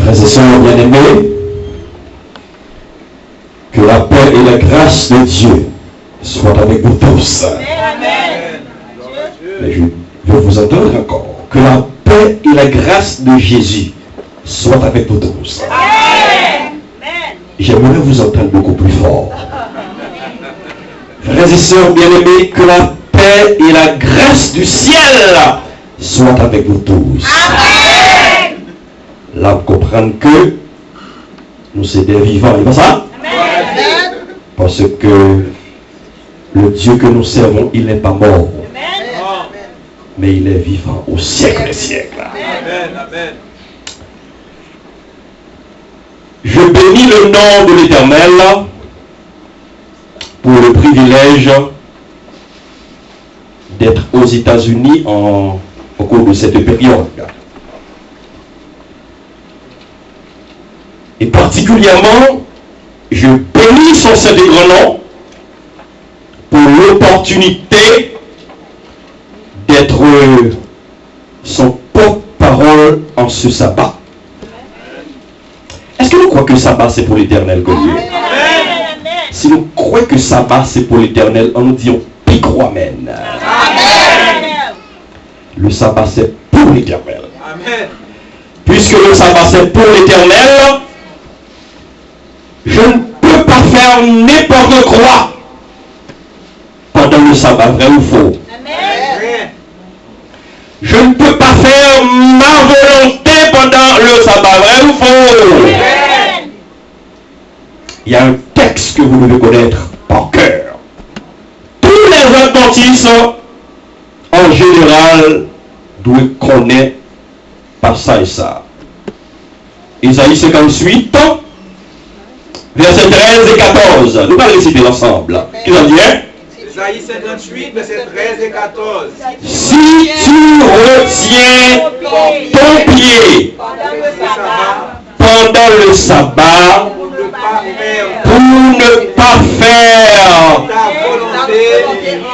Frères et sœurs bien-aimés, que la paix et la grâce de Dieu soient avec vous tous. Amen. Mais je veux vous entendre encore. Que la paix et la grâce de Jésus soient avec vous tous. Amen. J'aimerais vous entendre beaucoup plus fort. Frères et sœurs bien-aimés, que la paix et la grâce du ciel soient avec vous tous. Amen. Là, vous comprenez que nous sommes des vivants, n'est pas ça? Amen. Parce que le Dieu que nous servons, il n'est pas mort, mais il est vivant au siècle des siècles. Amen. Amen. Je bénis le nom de l'Éternel pour le privilège d'être aux États-Unis au cours de cette période. Et particulièrement, je bénis son saint et grand nom pour l'opportunité d'être son porte-parole en ce sabbat. Est-ce que nous croyons que sabbat c'est pour l'Éternel que Dieu? Si nous croyons que sabbat c'est pour l'Éternel, on nous dit on pique amen. Le sabbat c'est pour l'Éternel. Amen. Puisque le sabbat c'est pour l'Éternel, je ne peux pas faire n'importe quoi pendant le sabbat, vrai ou faux. Amen. Je ne peux pas faire ma volonté pendant le sabbat, vrai ou faux. Il y a un texte que vous devez connaître par cœur. Tous les adventistes, en général, doivent connaître par ça et ça. Isaïe 58, versets 13 et 14. Nous allons réciter l'ensemble. Qui va dire? Isaïe 58, versets 13 et 14. Si tu retiens ton pied pendant le sabbat, Pour ne pas faire pour ne pas faire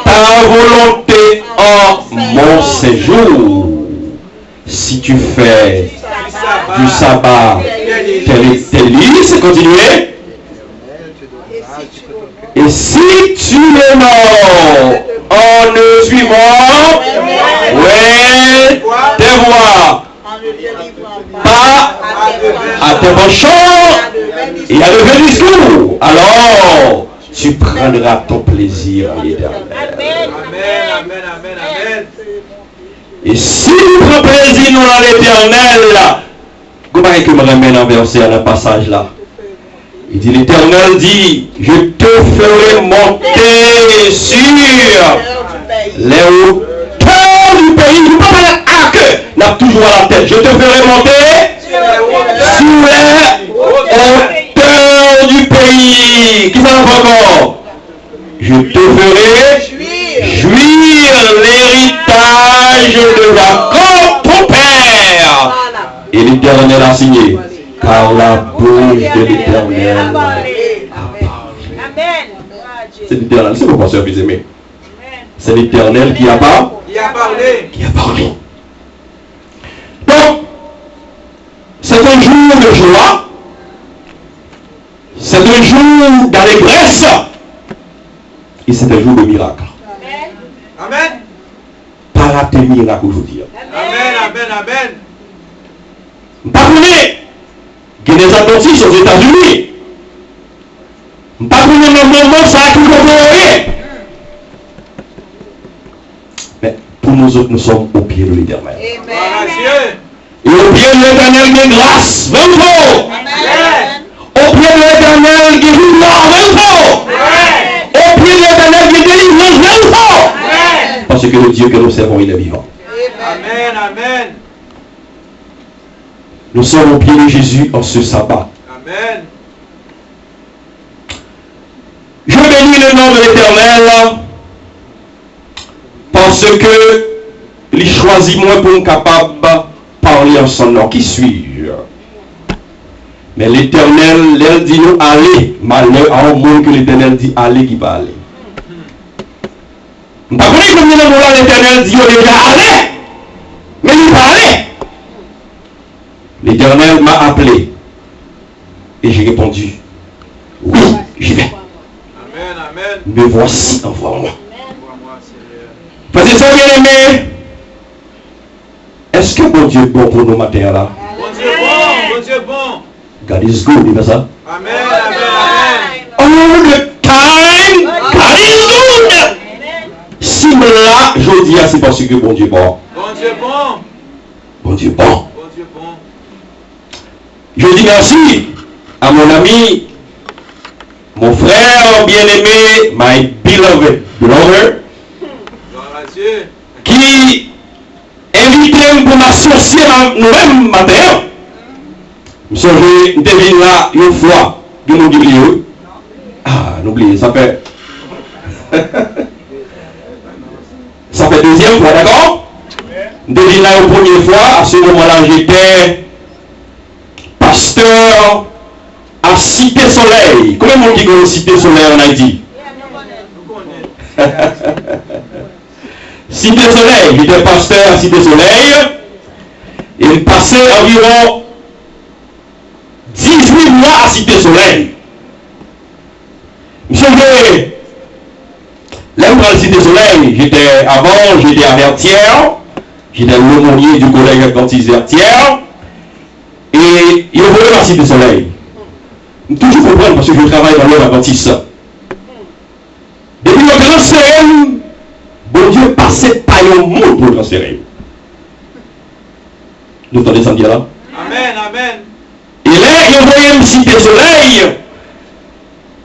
ta volonté en mon séjour, si tu fais du sabbat tes lits, c'est continuer. Et si tu honores en ne suivant tes voies, pas à tes penchants et à de vrais discours, alors tu prendras ton plaisir en l'Éternel. Amen, amen, amen, amen. Et si tu prends plaisir dans l'Éternel, comment est-ce que je me ramène en verset à un passage là? Il dit, l'Éternel dit, je te ferai monter sur les hauteurs du pays. Je ne peux pas parler à que, n'a toujours à la tête. Je te ferai monter sur les hauteurs du pays. Qui ça va encore? Je te ferai jouir l'héritage de Jacob, ton père. Et l'Éternel a signé. Car la bouche de l'Éternel a parlé. C'est l'Éternel, c'est pourquoi, sœurs bien-aimées. C'est l'Éternel qui a parlé. Qui a parlé. Donc, c'est un jour de joie. C'est un jour d'allégresse. Et c'est un jour de miracle. Amen. Pas rater miracle aujourd'hui. Amen, amen, amen. Pardonnez. Il y a des adventistes aux États-Unis. Pardonnez le moment, ça a toujours rien. Mais pour nous autres, nous sommes au pied de l'Éternel. Et au pied de l'Éternel, il y a grâce. Même faux. Au pied de l'Éternel, il y a victoire. Même faux. Au pied de l'Éternel, il y a délivrance. Même faux. Parce que le Dieu que nous servons, il est vivant. Amen, amen. Nous sommes au pied de Jésus en ce sabbat. Amen. Je bénis le nom de l'Éternel parce que il choisit moi pour être capable de parler en son nom. Qui suis-je? Mais l'Éternel, elle dit nous allez. Malheur à un monde que l'Éternel dit allez qui va aller. Vous ne savez pas combien de fois l'Éternel dit déjà allez. Mais il va aller. L'Éternel m'a appelé. Et j'ai répondu, oui, j'y vais. Amen, amen. Me voici, envoie-moi. Envoie-moi, Seigneur. Parce que ça, bien aimé, est-ce que bon Dieu est bon pour nos matins là? Bon Dieu bon, bon Dieu bon. God is good, il fait ça. Amen, amen, amen. All the time, God is good. Si là, je dis, c'est parce que bon Dieu est bon. Bon Dieu bon. Bon Dieu est bon. Bon Dieu bon. Je dis merci à mon ami, mon frère bien-aimé, my beloved brother, Gloire à Dieu. qui invitait pour m'associer à nous-mêmes matin. Je devine là une fois, je n'oublie. Ah, n'oubliez, ça fait. Ça fait deuxième fois, d'accord? Devine là une première fois, à ce moment-là, j'étais pasteur à Cité Soleil. Comment on dit que Cité Soleil en Haïti? Nous connaissons. Cité Soleil, j'étais pasteur à Cité Soleil. Et il passait environ 18 mois à Cité Soleil. Monsieur, là où à Cité Soleil, avant j'étais à Vertières. J'étais l'aumônier du collège adventiste Vertières. Et il voulait la Cité Soleil. Toujours comprendre parce que je travaille dans l'œuvre adventiste. Depuis le transfert, bon Dieu passait par un monde pour le transférer. Nous entendez ça dire là? Amen, amen. Et là, il envoyait une Cité Soleil.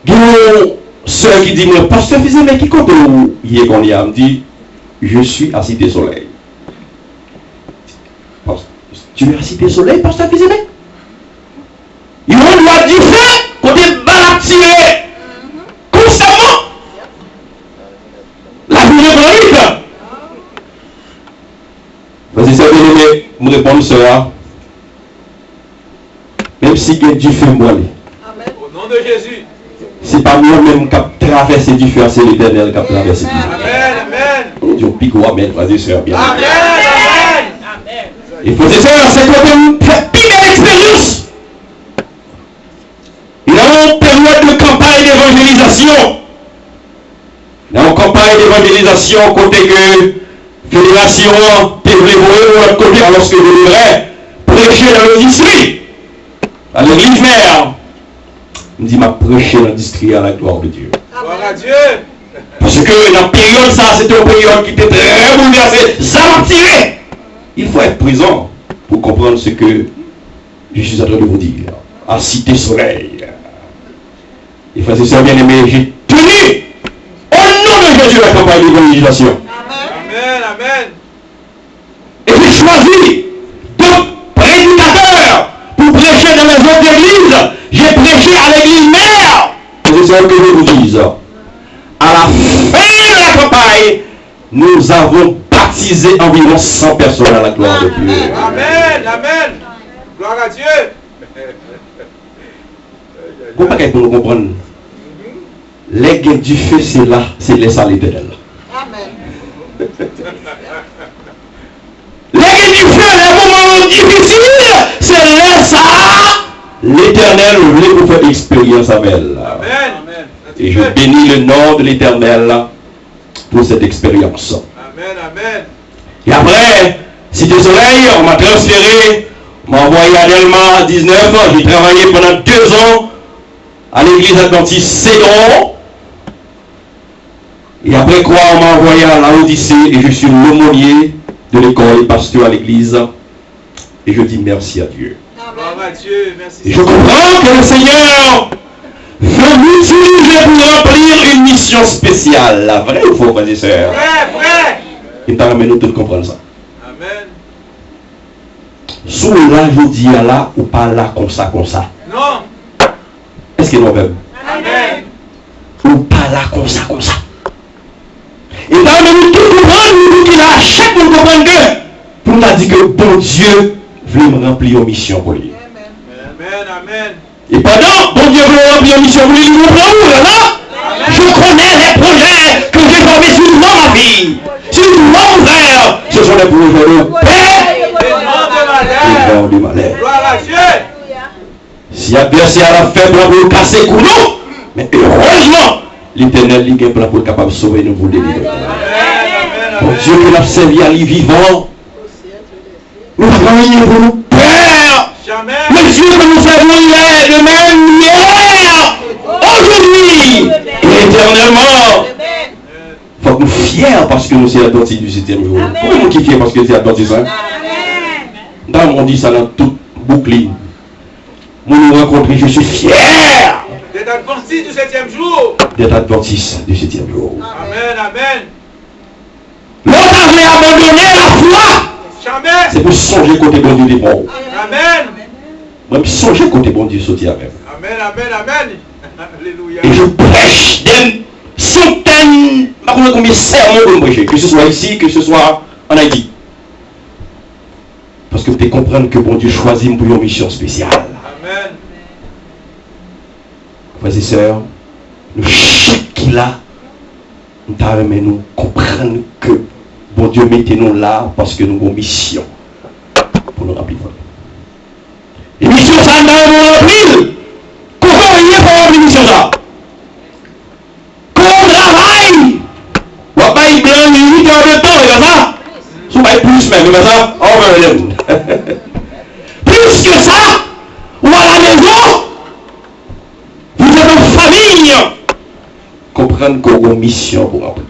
Il y a une soeur qui dit, mais pasteur Fizé, mais qui compte où il est qu'on y a? Il me dit, je suis à Cité Soleil. Tu es à Cité Soleil, pasteur Fizé? Il y a une loi du feu, qu'on est balattiré constamment. La vie est chronique. Vas-y, ça veut dire, me répondre cela. Même si il y a du feu, moi, Au nom de Jésus. c'est pas moi-même qui a traversé du feu, c'est l'Éternel qui a traversé du feu. Amen, amen. Dieu pique ou amen, vas-y, soeur, bien. Amen, amen. Il faut dire ça, c'est quand on fait pire expérience. Il y a une période de campagne d'évangélisation. Dans une campagne d'évangélisation, côté que fédération, développée, côté alors que je devrais prêcher dans le district, à l'église mère. Il me dit, m'a prêché dans le district à la gloire de Dieu. Gloire à Dieu. Parce que dans la période, ça, c'était une période qui était très bouleversée. Ça m'a tiré. Il faut être présent pour comprendre ce que je suis en train de vous dire. À Cité Soleil. Et frères et sœurs bien-aimés, j'ai tenu au nom de Jésus la campagne d'évangélisation. Amen, amen. Et j'ai choisi deux prédicateurs pour prêcher dans les autres églises. J'ai prêché à l'église mère. C'est ça que je vous dis. À la fin de la campagne, nous avons baptisé environ 100 personnes à la gloire de Dieu. Amen, amen. Gloire à Dieu. Vous ne pouvez pas comprendre. Les guerres du feu, c'est là, c'est les salles éternelles. Amen. Les guerres du feu, les moments difficiles, c'est là ça. L'Éternel voulait vous faire expérience avec elle. Amen. Et je bénis le nom de l'Éternel pour cette expérience. Amen, amen. Et après, Cité Soleil, on m'a transféré, on m'a envoyé à Delma à 19 ans. J'ai travaillé pendant 2 ans à l'église adventiste Cédron. Et après quoi, on m'a envoyé à la Odyssée et je suis l'aumônier de l'école, pasteur à l'église. Et je dis merci à Dieu. Gloire à Dieu. Merci. Et je comprends que le Seigneur veut m'utiliser pour remplir une mission spéciale. Vrai ou faux, frères et sœurs? Vrai. Et par nous tous comprendre ça. Amen. Sous là, je dis à là ou pas là comme ça. Non. Est-ce qu'il y a un verbe? Amen. Ou pas là comme ça. Et là, nous tous comprendre, nous dit là, chaque fois nous comprendre que, pour nous dire que bon Dieu veut me remplir une mission pour lui. Amen, amen. Et pendant, bon Dieu veut me remplir une mission pour lui, il nous prend où là? Je connais les projets que j'ai formés sur ma vie, sur mon frère. Ce sont les projets de paix Et non de et malheur. parole du malheur. Gloire à Dieu. Si l'adversaire a fait plan pour casser le couteau, mais heureusement, l'Éternel est plan pour capable de sauver nous pour délivrer. Pour Dieu que nous servi à lui vivant, nous avons rien pour nous peur. Jamais. Le Dieu que nous servons hier, le même hier, aujourd'hui, et éternellement. Il faut que nous soyons fiers parce que nous sommes adventistes du 7e jour. Pourquoi nous sommes fiers parce que nous sommes adventistes? Dans on dit ça dans toute boucle. Moi nous rencontrer, je suis fier D'être adventiste du 7e jour. d'être adventiste du 7e jour. Amen, amen. L'autre avait abandonné la foi. Jamais. C'est pour songer côté bon Dieu des bons. Amen. Même songer côté bon Dieu sauter avec. Amen, amen, amen. Alléluia. Et je prêche des centaines, je ne sais pas combien de sermons que je prêche, que ce soit ici, que ce soit en Haïti. Parce que vous devez comprendre que bon Dieu choisit pour une mission spéciale. Amen. Frères et sœurs, le chèque qu'il a, nous comprendre que bon Dieu mettez-nous là parce que nous avons une mission pour nous remplir. Et mission ça, nous avons remplir. Comment il y a pour remplir mission ça? Qu'on travaille. On va pas y blanc 8 heures de temps, et comme ça. Si on va plus même, comme ça, plus que ça, ou à la maison, vous êtes en famille. Comprendre qu'on a une mission pour remplir.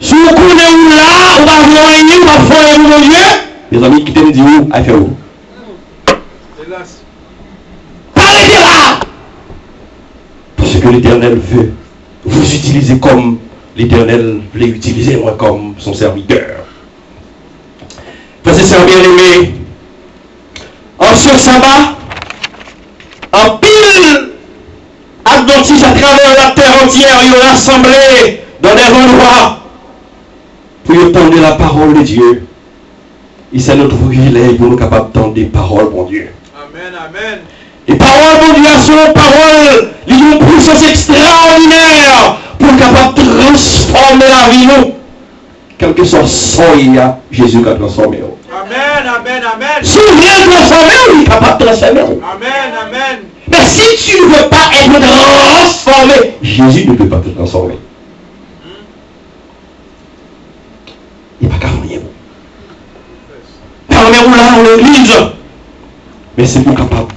Si vous connaissez où là, on va voir on va faire mon Dieu. Mes amis qui t'aiment dire où, à faire où? Hélas. Arrêtez là! Parce que l'Éternel veut vous utiliser comme l'Éternel voulait utiliser moi comme son serviteur. Frères et sœurs bien-aimés, en ce sabbat, en pile adventistes à travers la terre entière, ils ont rassemblé dans des endroits pour entendre la parole de Dieu. Et c'est notre privilège pour nous capables d'entendre des paroles, mon Dieu. Amen, amen. Les paroles, mon Dieu, sont paroles, ils ont une puissance extraordinaire pour capable de transformer la vie, nous. Quel que soit son il y a, Jésus qui a transformé. Amen, amen, amen. Si vous voulez transformer, il est capable de transformer. Amen, amen. Mais si tu ne veux pas être transformé, Jésus ne peut pas te transformer. Il n'y a pas qu'à rien. Parmi vous là, en l'église, mais c'est pour capable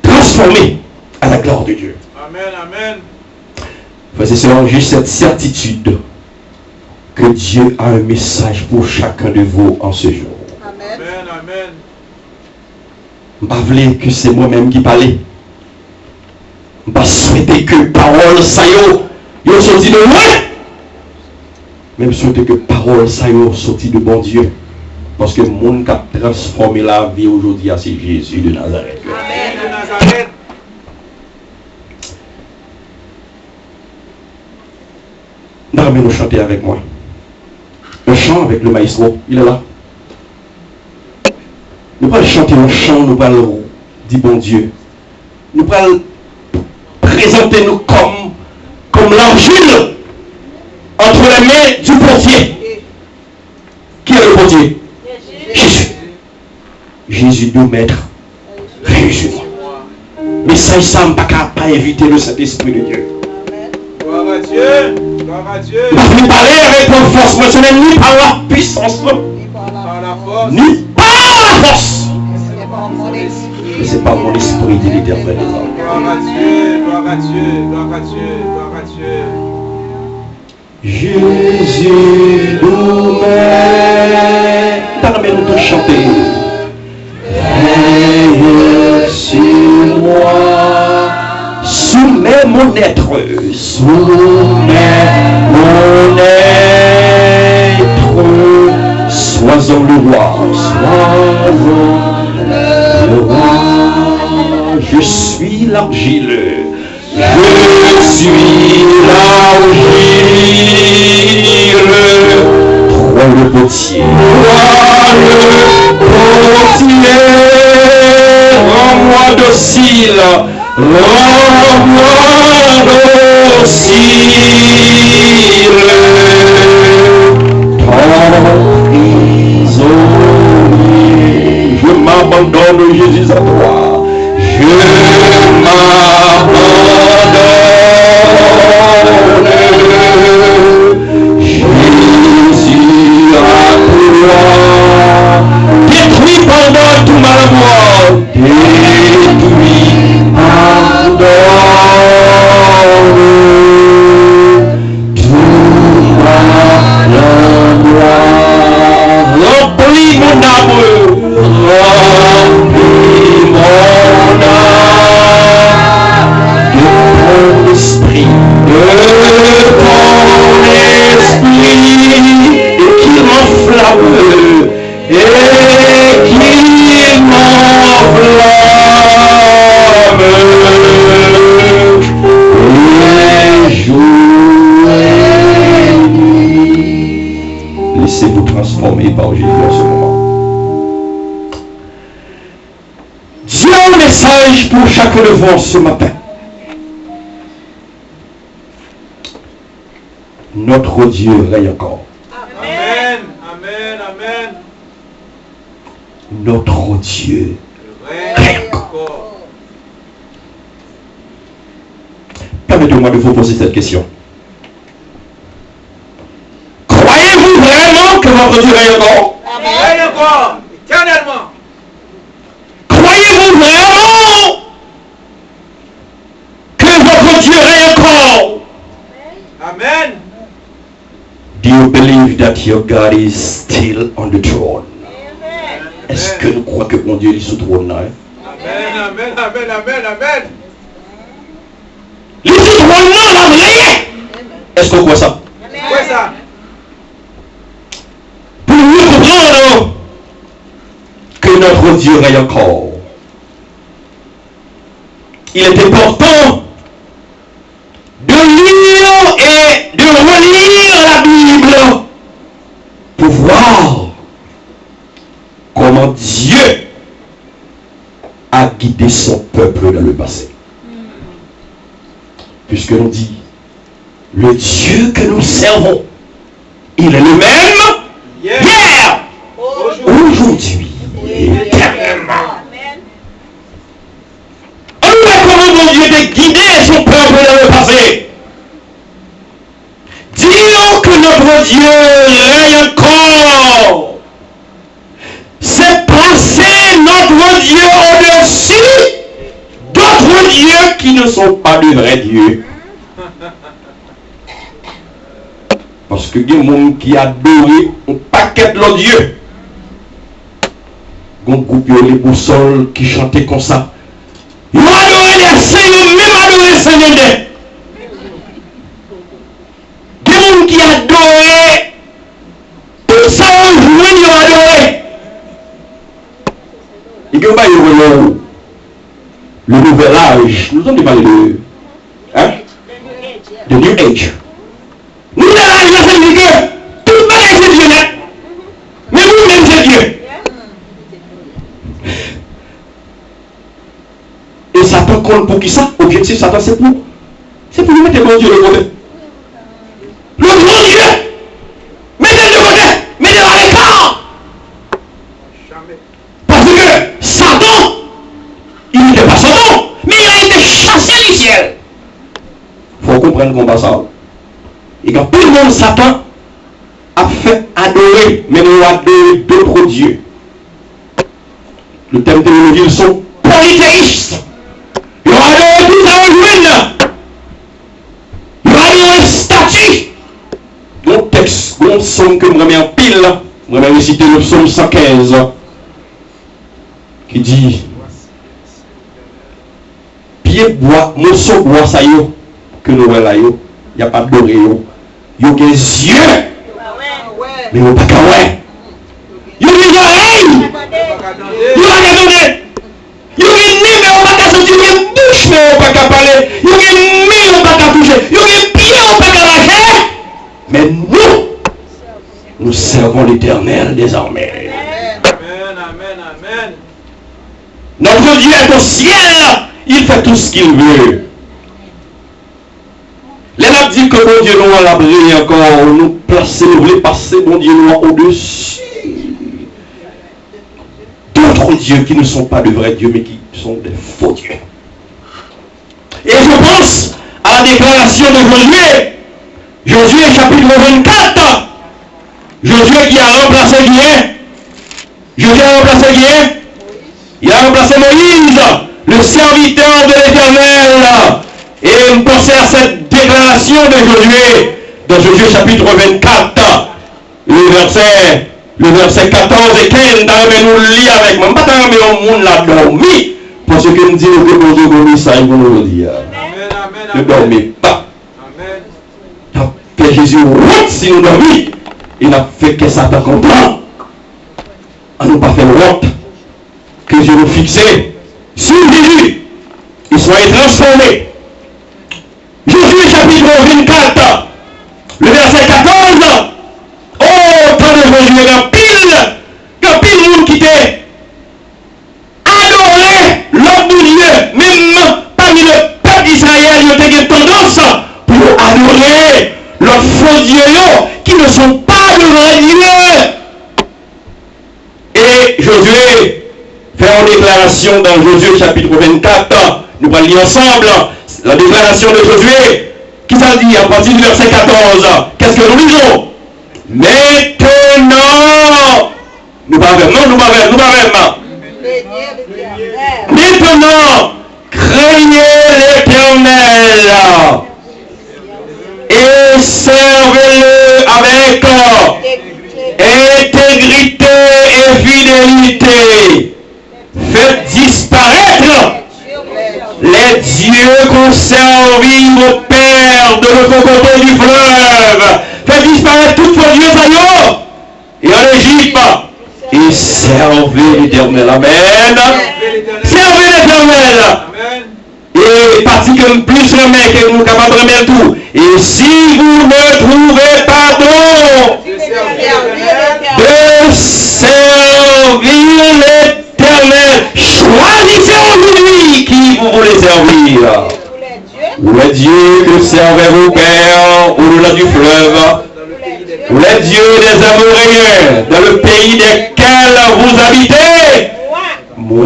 de transformer à la gloire de Dieu. Amen, amen. Frères et sœurs, j'ai cette certitude que Dieu a un message pour chacun de vous en ce jour. Amen, amen. Je ne veux pas que c'est moi-même qui parle. Je ne veux pas souhaiter que parole ça y est sorti de loin. Même souhaiter que parole ça y est sorti de bon Dieu. Parce que le monde qui a transformé la vie aujourd'hui, c'est Jésus de Nazareth. Amen de Nazareth. N'arrêtez nous chanter avec moi. Un chant avec le maestro, il est là. Nous allons chanter un chant, nous allons dire bon Dieu. Nous allons présenter nous comme l'argile entre les mains du portier. Qui est le portier? Jésus. Jésus nous maître. Jésus. Mais ça, il ne peut pas éviter le Saint-Esprit de Dieu. Gloire à Dieu. Gloire à Dieu. Vous pouvez parler avec une force émotionnelle, ni par la puissance, Par la force. ni par la force. C'est pas mon esprit. Mais c'est pas mon esprit de l'Éternel. Gloire à Dieu. Gloire à Dieu. Gloire à Dieu. Gloire à Dieu. Jésus nous met. Permets nous de chanter. Veille sur moi. Soumets mon être. Soumets mon être. Sois-en le roi. Sois-en le roi. Je suis l'argile. Je suis l'argile. Toi le potier. Toi le potier. Rends-moi docile. Rends-moi docile. Ton prisonnier. nom de Jésus à toi. Je m'abandonne. Jésus à toi. Détruis, pardonne tout mal à moi. Détruis, pardonne tout mal à moi. Remplis mon âme. Remplis mon âme de ton esprit. De ton esprit. Et qui m'enflamme. Et qui m'enflamme. Et jour et nuit. Laissez-vous transformer par Jésus en ce moment. Dieu a un message pour chacun de vous ce matin. Notre Dieu règne encore. Amen. Amen. Amen. Notre Dieu règne encore. Permettez-moi de vous poser cette question. Croyez-vous vraiment que votre Dieu règne encore? Règne encore. Éternellement. Croyez-vous vraiment que votre Dieu règne encore? Amen. Do you believe that your God is still on the throne? Est-ce que nous croyons que mon Dieu est sur le trône là? Amen. Amen. Amen. Amen. Amen. Il est sur le trône là, la vraie. Est-ce qu'on croit ça? Ouais, ça. Pour nous comprendre que notre Dieu règne encore, il est important de lire et de relire la Bible pour voir comment Dieu a guidé son peuple dans le passé. Puisque l'on dit, le Dieu que nous servons, il est le même hier, aujourd'hui et éternellement. On voit comment mon Dieu a guidé son peuple dans le passé. Dire que notre Dieu règne encore, c'est placer notre Dieu au-dessus d'autres dieux qui ne sont pas de vrais dieux. Parce que il y a des gens qui adorent un paquet de leurs dieux. Il y a un groupe les boussoles qui chantaient comme ça. Ils ont adoré les seigneurs, même adoré les seigneurs. Des gens qui adoraient tout ça en journée, ils ont adoré. Et que le nouvel âge, nous avons parlé de New Age. Nous avons l'âge, là, c'est que tout le monde est Dieu net. Mais vous-même, c'est Dieu. Et Satan compte pour qui ça? Objectif Satan, c'est pour nous mettre mon Dieu de côté. Le grand Dieu, mettez-le de côté, mettez-le à l'écart. Parce que Satan, il n'était pas Satan, mais il a été chassé du ciel. Il faut comprendre comment ça. Et quand tout le monde, Satan, a fait adorer, mais nous adorer d'autres dieux. Le terme théologique, ils sont polythéistes. Ils ont adoré tout ça en ruine. Ils ont adoré statue. Mon texte, mon psaume que je remets en pile, je vais réciter le psaume 115, qui dit pied bois, morceau bois, ça y est, que nous voyons là, il n'y a pas de doré, il y a des yeux, mais il n'y a pas qu'à ouais. Il y a des oreilles, il y a des données, il y a des nez, mais on ne va pas sortir, il y a une bouche, mais on ne va pas parler, il y a des mains, on ne va pas toucher, il y a des pieds, on ne va pas marcher. Mais nous servons l'Éternel désormais. Amen, amen, amen. Notre Dieu est au ciel, il fait tout ce qu'il veut. Les gens disent que mon Dieu nous a l'abri encore, nous placer, nous voulons passer mon Dieu nous au-dessus d'autres dieux qui ne sont pas de vrais dieux, mais qui sont des faux dieux. Et je pense à la déclaration de Josué. Josué chapitre 24. Josué qui a remplacé qui est? Josué a remplacé qui est? Il a remplacé Moïse, le serviteur de l'Éternel. Et on pensait à cette déclaration de Josué dans Josué chapitre 24. Le verset 14 et 15, nous lire avec moi. Je ne vais pas au monde là dormi. Parce que nous disons que nous devons ça, il nous dire. Ne dormez pas. Amen. Fait Jésus route si nous dormons. Il a fait que Satan content. À nous pas faire route. Que Dieu nous fixe sur Jésus. Il soit transformé. Josué chapitre 24, le verset 14. Oh, tant de Josué, quand pile monde qui t'est adoré l'homme de Dieu, même parmi le peuple d'Israël, il y a une tendance pour adorer leurs faux dieux qui ne sont pas de vrais dieux. Et Josué fait une déclaration dans Josué chapitre 24. Nous allons lire ensemble la déclaration de Josué. Qui ça dit à partir du verset 14? Qu'est-ce que nous lisons? Maintenant, nous pas même. Maintenant, craignez l'Éternel et servez-le avec intégrité et fidélité. Faites disparaître les dieux qu'ont servi vos pères de l'autre côté du fleuve. Faites disparaître tous vos dieux ailleurs et en Égypte. Et servez l'Éternel. Amen. Servez l'Éternel. Et particulièrement plus le mec que nous capables de remettre tout. Et si vous ne trouvez pas de servir l'Éternel, choisissez aujourd'hui qui vous voulez servir. Ou les dieux que servaient vos pères au-delà du fleuve, ou les dieux des Amoréens dans le pays desquels vous habitez. Moi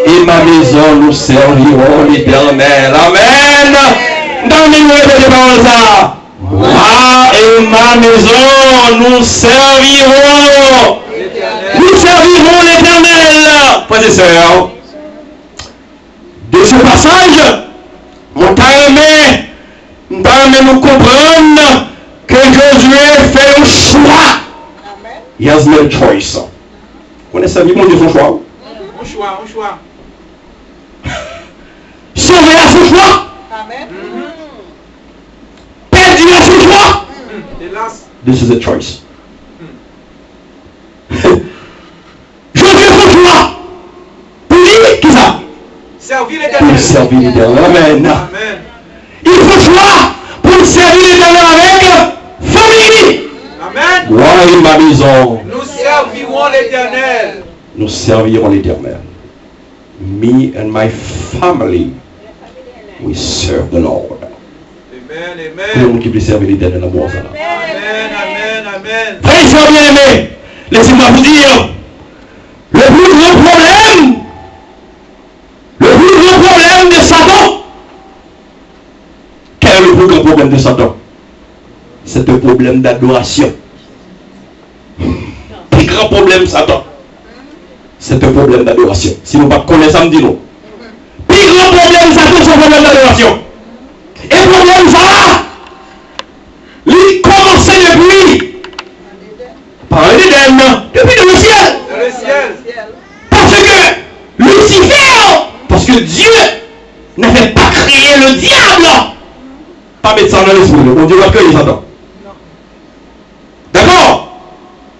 et ma maison, nous servirons l'Éternel. Amen. Dans les mots de paroles ça. Moi et ma maison, nous servirons. Nous servirons l'Éternel. Frères et sœurs, de ce passage, on t'a aimé nous comprendre que Josué fait un choix. He has made a choice. Vous connaissez ça, mon Dieu, son choix. Un choix. Sauver à son choix. Amen. Perdu à son choix. Hélas. This is a choice. Josué son choix. Pour lui, qui ça? Servir Pour l'Éternel. servir l'Éternel. Amen. Amen. Il faut choix pour servir l'Éternel avec famille. Amen. Moi et ma maison, Nous servirons l'Éternel. nous servirons l'Éternel. Me and my family, we serve the Lord. Amen. Tout le Amen. monde qui veut servir l'Éternel, amour ça. Amen. Frères et sœurs bien-aimés, laissez-moi vous dire, le plus grand problème de Satan, quel est le plus grand problème de Satan? C'est un problème d'adoration. Le plus grand problème de Satan, c'est un problème d'adoration. Si nous ne connaissons pas ça, me dit non. Le plus grand problème de Satan, c'est un problème d'adoration. Et le problème, ça, il commençait depuis, par l'Éden, depuis dans le ciel. Dans le ciel. Parce que Lucifer, parce que Dieu n'avait pas créé le diable. Pas mettre ça dans l'esprit, bon Dieu va créer Satan. D'accord?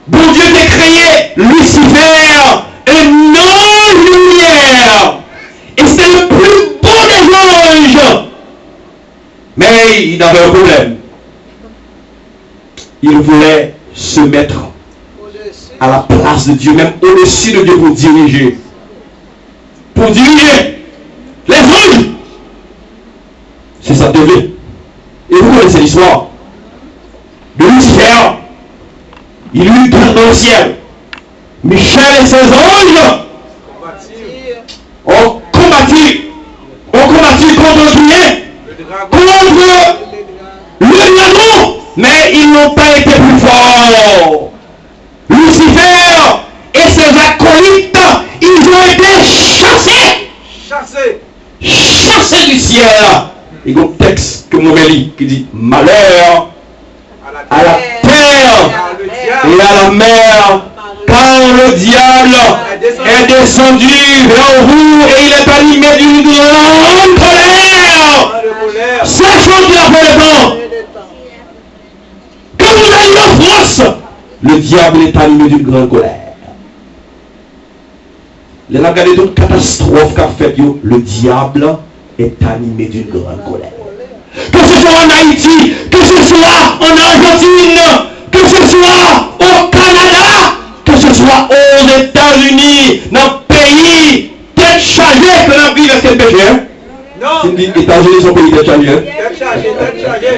Bon Dieu a créé Lucifer, un ange de lumière. Et c'est le plus beau des anges. Mais il avait un problème. Il voulait se mettre à la place de Dieu, même au-dessus de Dieu pour diriger. Pour diriger les anges. C'est ça devait. Et vous connaissez l'histoire de Lucifer. Il eut dans le ciel Michel et ses anges ont combattu contre qui? Contre le dragon, mais ils n'ont pas été plus forts. Lucifer et ses acolytes, ils ont été chassés du ciel. Il y a un texte que mon lis qui dit malheur à la terre et à la mer, car le diable est descendu vers vous et il est animé d'une grande colère. Sachant qu'il a fait le temps. Quand vous allez en France, le diable est animé d'une grande colère. Les regardez toute catastrophe qu'a fait, le diable est animé d'une grande colère. Que ce soit en Haïti, que ce soit en Argentine, que ce soit au Canada, que ce soit aux États-Unis, dans le pays, tête chargée que la vie est péché. Non. Tu me dis, États-Unis sont pays tête chargée. Tête chargée.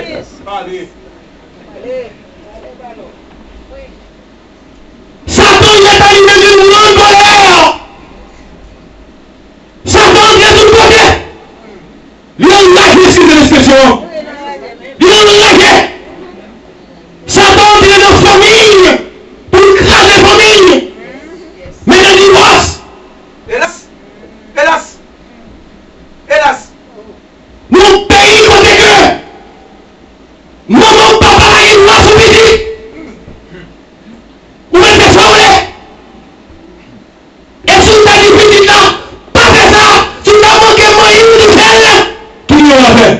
Satan est animé d'une grande colère. Satan vient de tout côté. Il a lâché ce de l'expression. Il a lâché. Satan vient de famille pour écraser la famille. Mais le divorce. Hélas. Mon pays côté que maman, papa, il m'a soumis. Vous mettez ça où est? Et si vous avez dit petit là, pas fait ça, si vous avez manqué moyen de faire, qui l'a fait?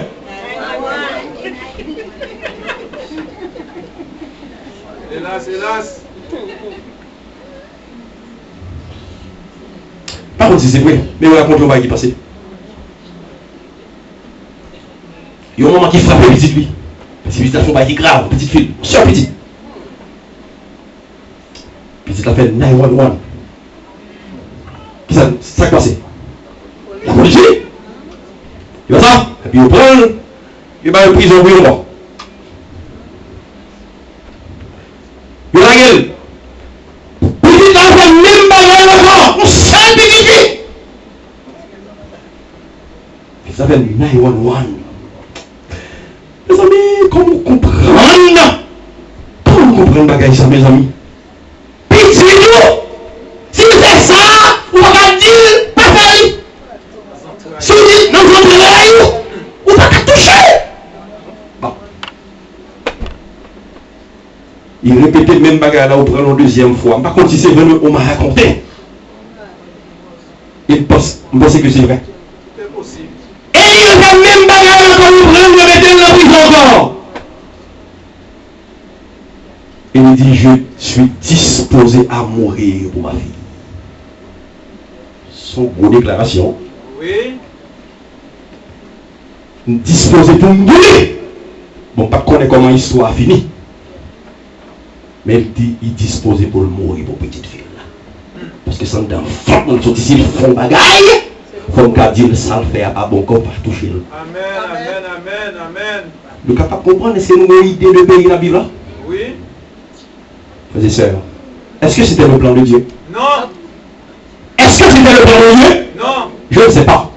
Hélas. Par contre, c'est vrai, mais on raconte le bail qui est passé. Il y a un moment qui frappe petit lui. C'est une situation qui est grave, petite fille, soeur petite. Petite a fait 911. Qu'est-ce qui s'est passé? La police. Il va ça, et puis il prend, il va en prison pour un mois. Il a la gueule. Petite a fait même bagarre encore, on seul petite fille. Ça fait 911. Mes amis, comment vous comprenez? Comment vous comprenez bagaille ça, mes amis? Petit nous! Si vous faites ça, vous allez dire, pas faire. Si vous dites, non, vous allez là, vous allez toucher. Bon. Il répétait le même bagaille là, vous prenez la deuxième fois. Par contre, si c'est vrai, on m'a raconté. Il pense que c'est vrai. C'est possible. Et il fait le même bagaille quand vous prenez, vous mettez dans la prison encore. Et il dit, je suis disposé à mourir pour ma fille. Son gros déclaration. Oui. Disposé pour mourir. Bon, pas connaître comment l'histoire a fini. Mais il dit, il est disposé pour mourir pour petite fille. Parce que sans d'enfant, on sont ici, ils font bagaille. Il faut qu'on dise, ça le fait à bon corps, pas toucher. Amen. Nous sommes capables de comprendre, est-ce que nous avons une idée de pays dans la Bible? Oui. Frères et sœurs, est-ce que c'était le plan de Dieu? Non. Est-ce que c'était le plan de Dieu? Non. Je ne sais pas.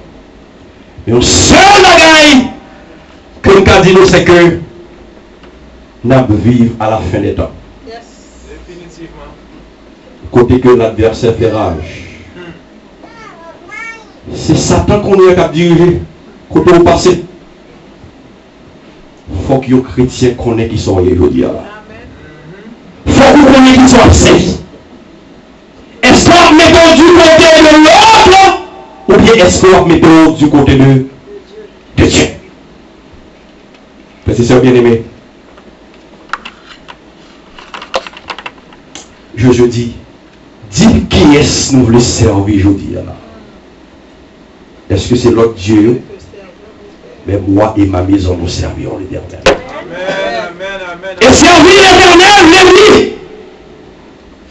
Mais le seul bagaille que nous avons dit, c'est que nous allons vivre à la fin des temps. Définitivement. Côté que l'adversaire fait rage. C'est Satan qu'on est capable de diriger. Côté au passé. Il faut que les chrétiens connaissent qui sont aujourd'hui. Il faut que vous connaissiez qui sont absents. Est-ce qu'on met du côté de l'autre ou bien est-ce qu'on met du côté de Dieu? Frères et sœurs bien-aimés, je dis qui est-ce que nous voulons servir aujourd'hui? Est-ce que c'est l'autre Dieu? Mais moi et ma maison nous servirons l'Éternel. Amen. Et servir l'Éternel, l'ennemi.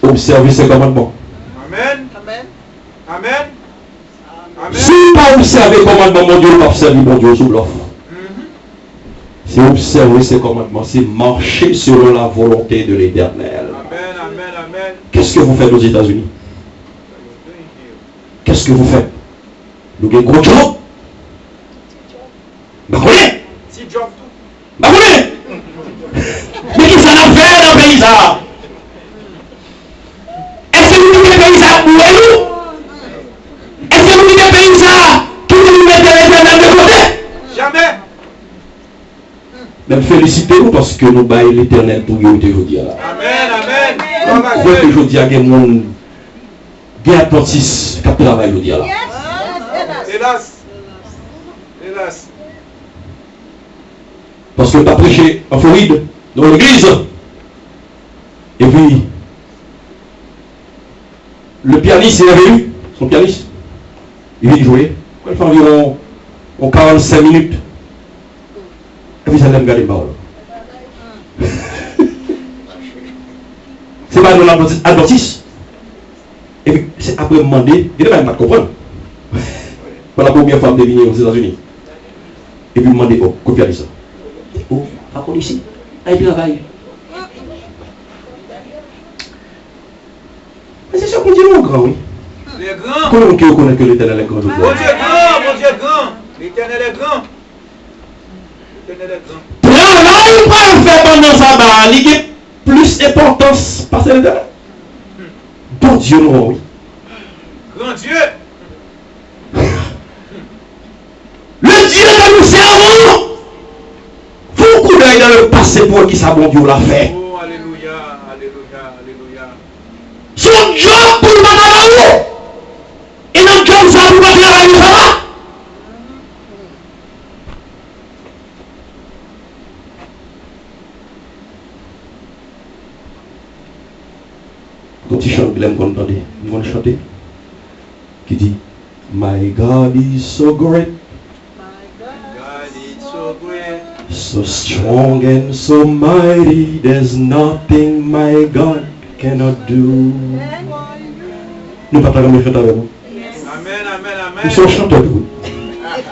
Observez ses commandements. Amen. Si pas observer les commandements, mon Dieu, pas observer mon Dieu sous l'offre. C'est observer ses commandements, c'est marcher selon la volonté de l'Éternel. Amen. Qu'est-ce que vous faites aux États-Unis? Qu'est-ce que vous faites? Nous avons un gros job. Bah, connaît. Si job tout. Bah, connaît. Mais qui ça n'a fait dans le pays ça? Est-ce que nous disons le pays ça pour nous? Est-ce que nous disons le pays ça qui nous met l'éternel de côté? Jamais. Même félicitez-nous parce que nous baillons l'éternel pour nous aujourd'hui. Amen, amen. Gloire à Vous voyez que Dieu. aujourd'hui, il y a des gens qui adventistes qui travaillent aujourd'hui. Hélas. Hélas. Parce que tu as prêché en Floride, dans l'église. Et puis, le pianiste, il avait eu, son pianiste, il vient jouer. Il fait environ 45 minutes. Et puis, ça l'aime garder le paroles. C'est pas dans l'adventiste. Et puis, c'est après demander, il ne va pas comprendre. Pour la première fois de venir aux États-Unis. Et puis, demander, oh, quoi pianiste? Oh, pas qu'on ici. Il travaille. Mais c'est sûr qu'on dit non, grand, oui. Les grands. Comment on reconnaît que l'éternel est grand? Mon Dieu grand, mon Dieu grand. L'éternel est grand. L'éternel est grand. Travail pour faire pendant ça, bah, il y a plus d'importance parce que l'éternel. Bon Dieu, non, oui. Grand Dieu. Le Dieu que nous servons, faut qu'on aille dans le passé pour qui ça, bon Dieu, l'a fait. Oh, alléluia, alléluia, alléluia. Son job pour le battre et notre job, ça pour battre la vie, ça va. Quand tu chantes, Bilem, qu'on entendait, on va chanter, qui dit, My God is so great, God is so great. so strong and so mighty, there's nothing my God cannot do. Nous ne pouvons pas chanter avec vous. Amen, amen, Nous sommes amen. chanteurs de vous.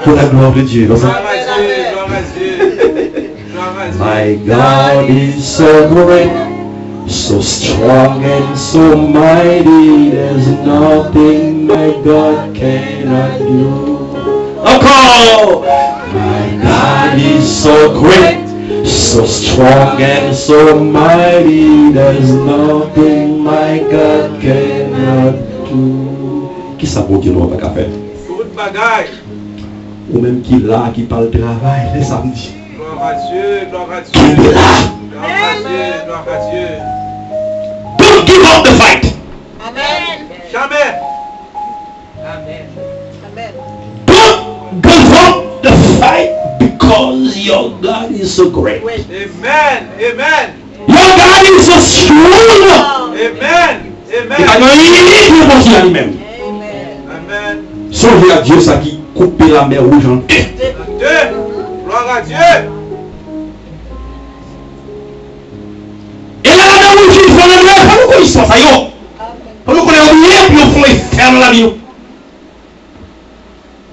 Pour la gloire de Dieu. Gloire à Dieu, gloire à Dieu. Gloire à Dieu. My God is so great, so strong and so mighty, there's nothing my God cannot do. Encore! My God is so great, so strong and so mighty, there's nothing my God cannot do. Qui ça pour Dieu nous va pas faire? Toute bagaille. Ou même qui là, qui parle travail les samedis. Gloire à Dieu, gloire à Qui Dieu. est là? Gloire à Dieu, gloire à Dieu. Don't give up the fight. Amen. Jamais. Amen. Don't give up the fight because your God is so great. Amen, amen. Your God is so strong. Amen, Il a amen. gagné pour lui lui-même. Amen. Songez à Dieu ça qui coupe la mer rouge en deux. Dieu. Gloire à Dieu. Et là, la mer rouge, il faut le faire. Nous connaissons ça, yo. Nous connaissons bien, puis on fait faire la vie.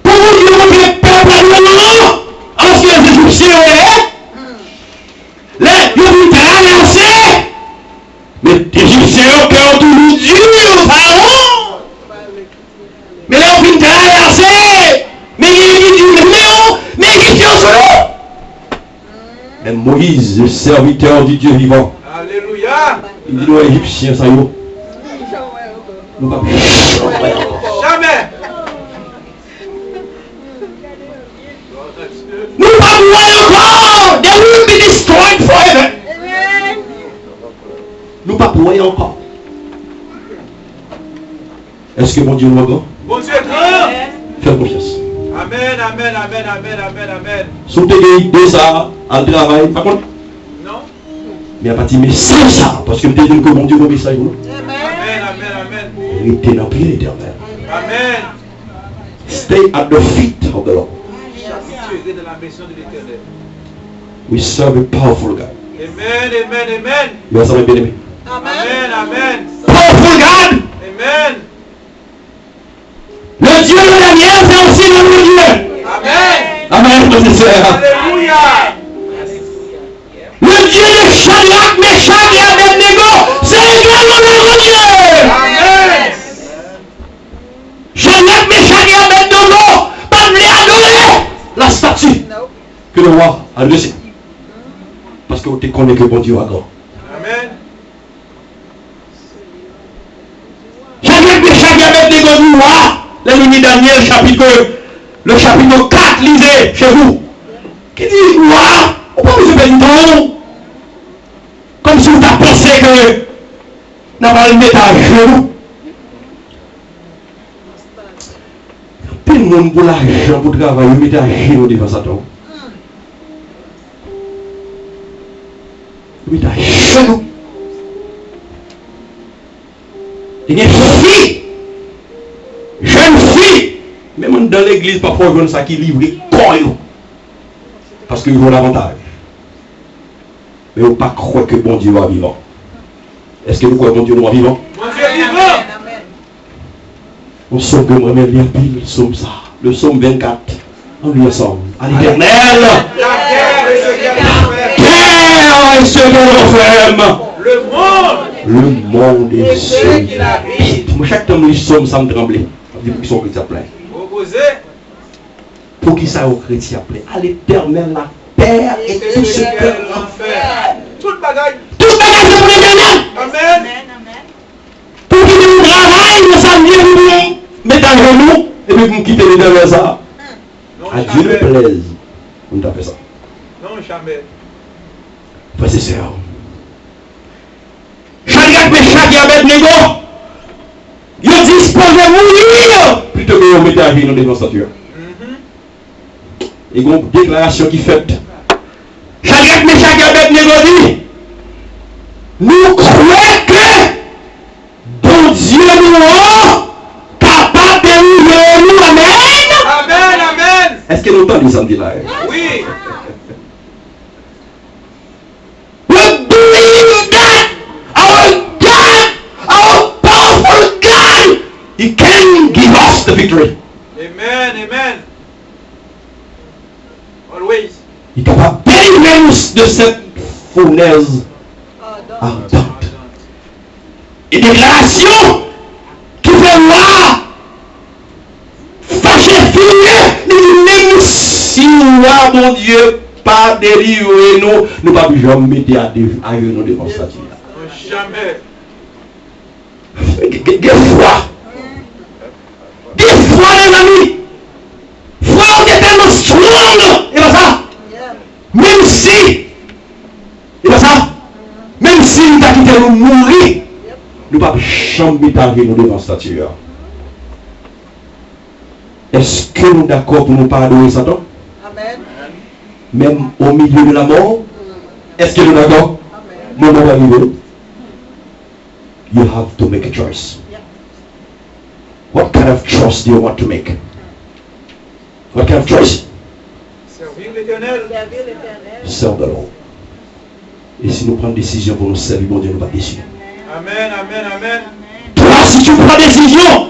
Pour vous dire que le peuple a dit non, alors que les Égyptiens, les traversés, mais les Égyptiens ont toujours Dieu, Pharaon. Mais là, on vient traverser, mais il dit mais Égyptiens sont là. Mais Moïse, le serviteur du Dieu vivant, Alléluia. il dit aux Égyptiens, ça y est. Nous ne pouvons pas. Jamais. Gloire à Dieu. Nous ne pouvons pas encore. They will be destroyed forever. Nous ne pouvons pas encore. Est-ce que mon Dieu nous regarde? Bon Dieu grand. Fais confiance. Amen, amen, amen, amen, amen, amen. Si vous avez idée ça, à travail, par contre, Non? mais à partir de ça, parce que vous avez dit que mon Dieu vous message. Amen, amen, amen. Restez dans le pied éternel. Amen. Stay at the feet of the Lord. Habitué de la maison de l'Éternel. We serve a powerful God. Amen, amen, amen. Vous avez ça, bien aimé. Amen, amen. Powerful God. Amen. Le Dieu de la lumière, c'est aussi notre Dieu. Amen. Amen, frères et sœurs. Alléluia. Le Dieu de Shadrach, Meshach et Abednego, c'est également notre Dieu. Amen. Shadrach, Meshach et Abednego le roi a dressé. Parce que tu connais que bon Dieu a grand. Amen. Chaque des roi, la ligne Daniel, le chapitre 4, lisez chez vous. Qui dit roi, on peut vous faire du temps. Comme si vous avez pensé que nous allons le mettre à genoux. Tout le monde pour l'argent, pour travailler, vous mettez à genoux devant Satan. Vous mettez à genoux. Il y a une fille, jeune fille, même dans l'église, parfois, je vois ça qui livre corps. Parce qu'ils ont l'avantage. Mais on ne pas croire que bon Dieu est vivant. Est-ce que vous croyez que bon Dieu est vivant? Bon Dieu est vivant. On sauve que moi-même lire pile, le psaume ça. Le psaume 24. On lit ensemble. À l'éternel. La terre et ce qu'elle renferme. Terre et ce qu'elle renferme. Le monde et ceux qui l'habitent. Moi, chaque temps que je psaume, ça me tremble. Je dis pour qui sont chrétiens pleins. Opposé. Pour qui ça aux chrétiens pleins. À l'éternel, la terre et tout ce qu'elle renferme. Tout bagaille. Tout bagage c'est pour l'éternel. Amen. Pour qui nous travaille, nous sommes bien, mettez à genoux, et puis vous quittez l'éternel ça. Non, À Dieu le jamais. plaise. On t'a fait ça. Non, jamais. Frères et sœurs. Chaque méchant qui a bête négo, il dispose de mourir plutôt que de mettre à genoux devant statue. Et une déclaration qui fait. Chaque méchant qui a bête négo dit, nous croyons que bon Dieu nous rend capable de nous. Amen. Amen, amen. Est-ce que nous entendons ça dit là? Oui. We believe that our God, our powerful God, He can give us the victory. Amen, amen. Always. Il est capable de délivrer nous de cette fournaise ardente. Et déclaration qui fait voir fâché, furieux, nous même si roi mon Dieu pas délivrer nous, nous ne pouvons jamais mettre à genoux devant ça. Jamais. Des fois, les amis, foi est tellement strong, et pas ça. Même si, et pas ça, même si nous avons quitté nous mourir, nous ne pouvons jamais mettre à genoux devant ça. Est-ce que nous sommes d'accord pour nous pas adorer Satan? Amen. Même au milieu de la mort? Est-ce que nous sommes d'accord? Non, non, non. You have to make a choice. What kind of choice do you want to make? What kind of choice? Servir l'éternel. Servir l'éternel. Serve the Lord. Et si nous prenons décision pour nous servir, bon Dieu nous va déçu. Amen, amen, amen. Toi, si tu prends décision,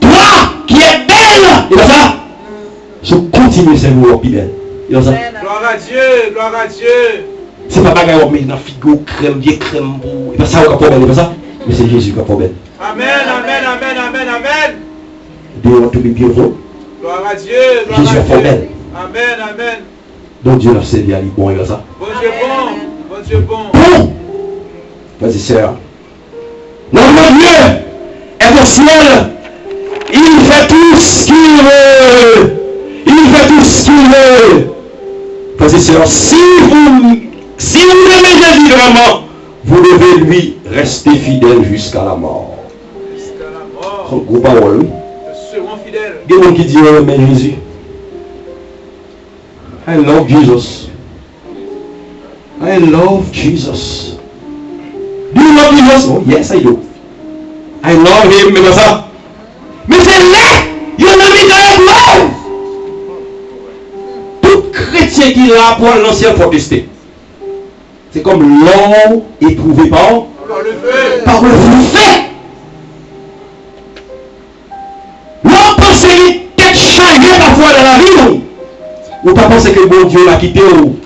toi qui es belle, et ça, je continue à servir au belle. Et ça, Gloire à Dieu, gloire à Dieu. c'est pas bagarre on met dans figo crème, vieille crème pour. Et pas ça, on va pas belle, et pas ça. Mais c'est Jésus qui a pas belle. Amen, amen, amen, amen, amen. Do you want to be beautiful? Gloire à Dieu, gloire Jésus à a Dieu. formel. Amen, amen. Donc Dieu l'a servi à lui, bon, et ça. Bon Dieu bon, bon Dieu bon. Bon! Vas-y, sœur. Notre Dieu est au ciel. Il fait tout ce qu'il veut. Il fait tout ce qu'il veut. Vas-y, sœur. Si vous aimez Jésus vraiment, vous devez lui rester fidèle jusqu'à la mort. Jusqu'à la mort. Son gros parole. Nous serons fidèles. Il y a des gens qui disent, oh, mais Jésus. I love Jesus. I love Jesus. Do you love Jesus? Oh, yes, I do. I love him, mais pas ça. Mais c'est là, il y en a mis dans l'épreuve. Tout chrétien qui l'a pour l'ancien faut tester. C'est comme l'or éprouvé par Par le feu. le feu. L'on pense qu'il est chargé parfois dans la vie. Ou pas penser que bon Dieu l'a quitté ou.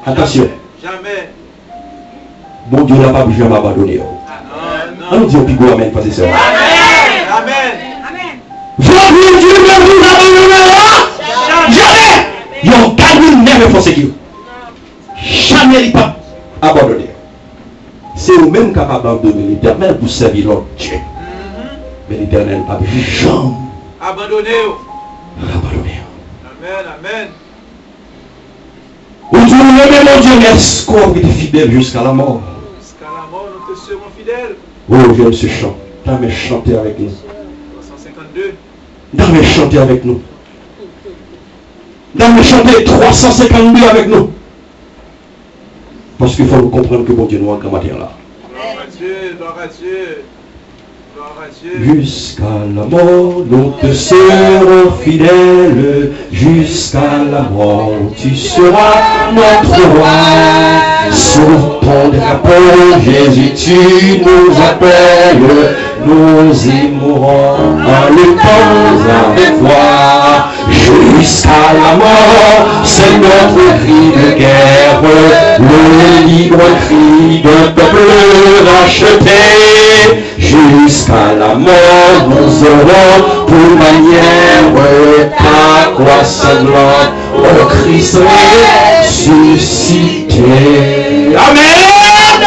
Attention. Jamais. Bon Dieu l'a pas jamais abandonné. Non, On non. nous dit au pigo amen, frères et sœurs. Amen. Amen. Votre Dieu ne vous abandonnera jamais. Your God will never forsake you. jamais il pas abandonné. C'est vous-même capable d'abandonner l'Éternel pour servir l'autre Dieu. Mais l'Éternel n'a pas jamais Abandonné. abandonné. Amen, amen. Aujourd'hui, mon Dieu, mais est-ce qu'on est fidèle jusqu'à la mort? Jusqu'à la mort, nous te serons fidèles. Oh, viens ce chant. Dame chanter avec nous. 352. Dame chanter avec nous. Dame chanter 352 avec nous. Parce qu'il faut nous comprendre que mon Dieu nous a en matière là. Gloire à Dieu, gloire à Dieu. Gloire à Dieu. Jusqu'à la mort, nous te serons fidèles. Jusqu'à la mort, tu seras notre roi. Sous ton drapeau, Jésus, tu nous appelles. Nous aimerons en luttant avec toi. Jusqu'à la mort, c'est notre cri de guerre. Le libre cri d'un peuple racheté. Jusqu'à la mort, nous aurons pour manière ta croix sanglante, ô Christ ressuscité. Amen.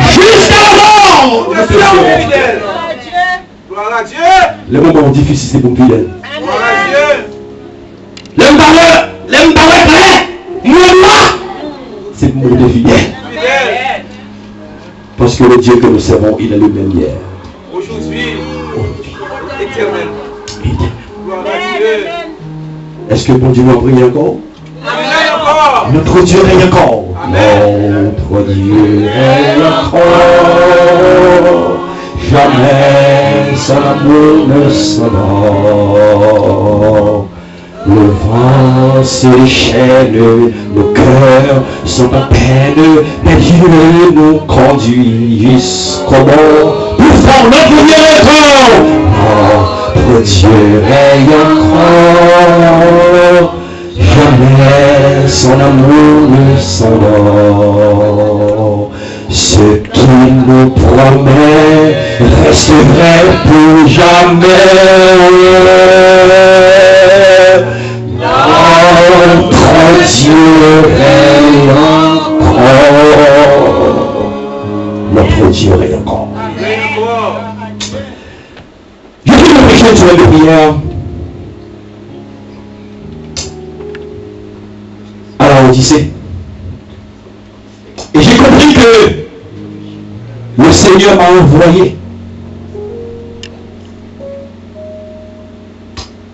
Jusqu'à la mort, nous te serons fidèles. Gloire à Dieu. Les moments difficiles, c'est pour fidèles. Gloire à Dieu. L'aime parler, c'est pour nous fidèles. Fidèle. Parce que le Dieu que nous servons, il est le même hier. Aujourd'hui, éternel. Éternel. Gloire à Dieu. Est-ce que bon Dieu va prier encore? Amen encore. Notre Dieu règne encore. Amen. Notre Dieu règne encore. Jamais son amour ne s'en va. Le vent se déchaîne, nos cœurs sont à peine, mais Dieu nous conduit jusqu'au bord. Plus fort, notre Dieu est encore. Notre Dieu règne encore. Jamais son amour ne s'en va. Ce qu'il nous promet reste vrai pour jamais. Notre Dieu règne encore. Notre Dieu règne encore. Règne encore. Je vais vous prêcher une semaine de prière à la Odyssée. Et j'ai compris que le Seigneur m'a envoyé